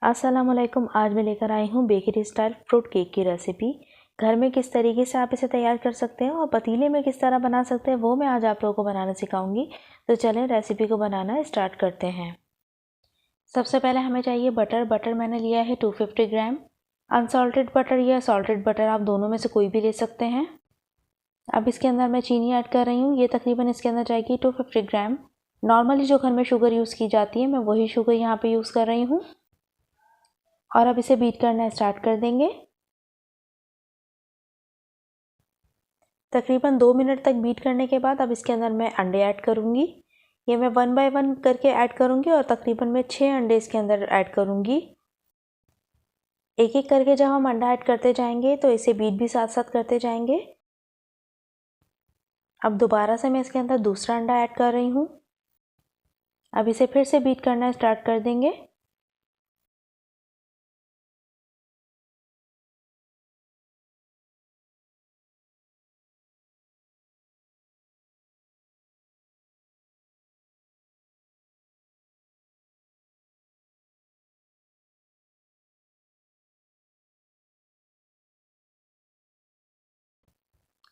अस्सलामुअलैकुम। आज मैं लेकर आई हूँ बेकरी स्टाइल फ्रूट केक की रेसिपी। घर में किस तरीके से आप इसे तैयार कर सकते हैं और पतीले में किस तरह बना सकते हैं वो मैं आज आप लोगों को बनाना सिखाऊंगी। तो चलें रेसिपी को बनाना स्टार्ट करते हैं। सबसे पहले हमें चाहिए बटर। बटर मैंने लिया है 250 ग्राम। अनसॉल्टेड बटर या सॉल्टेड बटर आप दोनों में से कोई भी ले सकते हैं। अब इसके अंदर मैं चीनी ऐड कर रही हूँ। ये तकरीबन इसके अंदर जाएगी 250 ग्राम। नॉर्मली जो घर में शुगर यूज़ की जाती है मैं वही शुगर यहाँ पर यूज़ कर रही हूँ। और अब इसे बीट करना स्टार्ट कर देंगे। तकरीबन 2 मिनट तक बीट करने के बाद अब इसके अंदर मैं अंडे ऐड करूँगी। ये मैं 1 बाय 1 करके ऐड करूँगी और तकरीबन मैं 6 अंडे इसके अंदर ऐड करूँगी। एक एक करके जब हम अंडा ऐड करते जाएंगे तो इसे बीट भी साथ साथ करते जाएंगे। अब दोबारा से मैं इसके अंदर दूसरा अंडा ऐड कर रही हूँ। अब इसे फिर से बीट करना स्टार्ट कर देंगे।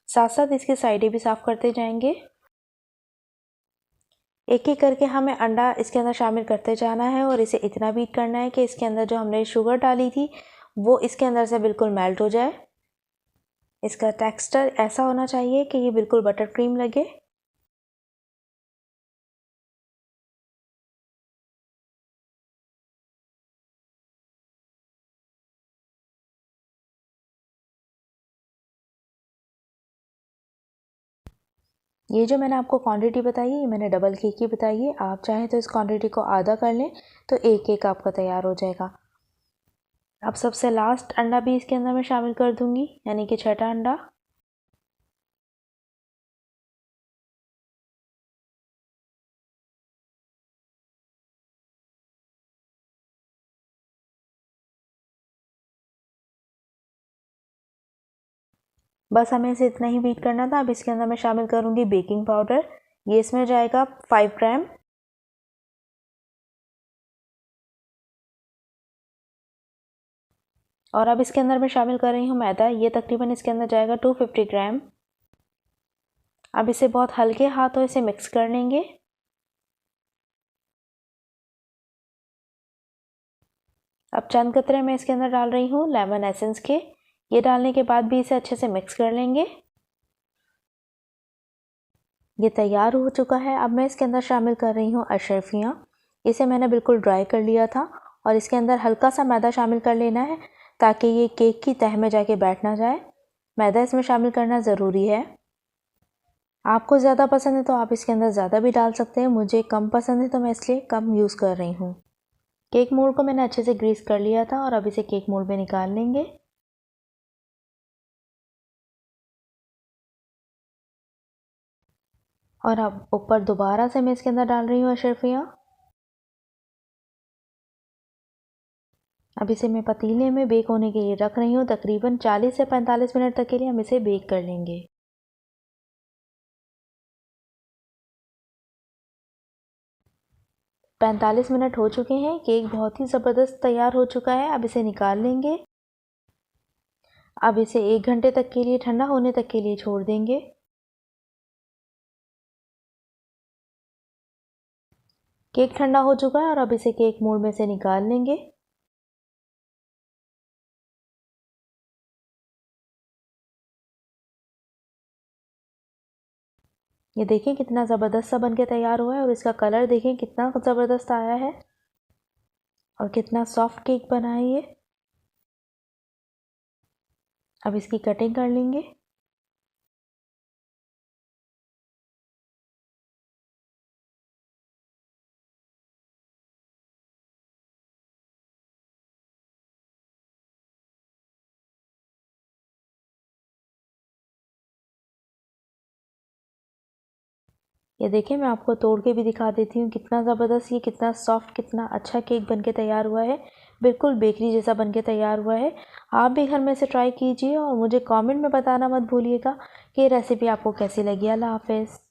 साथ साथ इसकी साइडें भी साफ करते जाएंगे। एक एक करके हमें अंडा इसके अंदर शामिल करते जाना है और इसे इतना बीट करना है कि इसके अंदर जो हमने शुगर डाली थी वो इसके अंदर से बिल्कुल मेल्ट हो जाए। इसका टेक्सचर ऐसा होना चाहिए कि ये बिल्कुल बटर क्रीम लगे। ये जो मैंने आपको क्वांटिटी बताई है ये मैंने डबल केक की बताई है। आप चाहें तो इस क्वांटिटी को आधा कर लें तो एक केक आपका तैयार हो जाएगा। अब सबसे लास्ट अंडा भी इसके अंदर मैं शामिल कर दूंगी, यानी कि छठा अंडा। बस हमें इसे इतना ही बीट करना था। अब इसके अंदर मैं शामिल करूंगी बेकिंग पाउडर। ये इसमें जाएगा 5 ग्राम। और अब इसके अंदर मैं शामिल कर रही हूँ मैदा। ये तकरीबन इसके अंदर जाएगा 250 ग्राम। अब इसे बहुत हल्के हाथों इसे मिक्स कर लेंगे। अब चंद कतरे मैं इसके अंदर डाल रही हूँ लेमन एसेंस के। ये डालने के बाद भी इसे अच्छे से मिक्स कर लेंगे। ये तैयार हो चुका है। अब मैं इसके अंदर शामिल कर रही हूँ अशरफियाँ। इसे मैंने बिल्कुल ड्राई कर लिया था और इसके अंदर हल्का सा मैदा शामिल कर लेना है ताकि ये केक की तह में जाके बैठ ना जाए। मैदा इसमें शामिल करना ज़रूरी है। आपको ज़्यादा पसंद है तो आप इसके अंदर ज़्यादा भी डाल सकते हैं। मुझे कम पसंद है तो मैं इसलिए कम यूज़ कर रही हूँ। केक मोल्ड को मैंने अच्छे से ग्रीस कर लिया था और अब इसे केक मोल्ड में निकाल लेंगे। और अब ऊपर दोबारा से मैं इसके अंदर डाल रही हूँ अशरफियाँ। अब इसे मैं पतीले में बेक होने के लिए रख रही हूँ। तकरीबन 40 से 45 मिनट तक के लिए हम इसे बेक कर लेंगे। 45 मिनट हो चुके हैं। केक बहुत ही ज़बरदस्त तैयार हो चुका है। अब इसे निकाल लेंगे। अब इसे 1 घंटे तक के लिए ठंडा होने तक के लिए छोड़ देंगे। केक ठंडा हो चुका है और अब इसे केक मोल्ड में से निकाल लेंगे। ये देखें कितना ज़बरदस्त सा बनके तैयार हुआ है और इसका कलर देखें कितना ज़बरदस्त आया है और कितना सॉफ्ट केक बना है ये। अब इसकी कटिंग कर लेंगे। ये देखिए मैं आपको तोड़ के भी दिखा देती हूँ कितना ज़बरदस्त, ये कितना सॉफ्ट, कितना अच्छा केक बनके तैयार हुआ है। बिल्कुल बेकरी जैसा बनके तैयार हुआ है। आप भी घर में से ट्राई कीजिए और मुझे कमेंट में बताना मत भूलिएगा कि ये रेसिपी आपको कैसी लगी। अल्लाह हाफ़िज़।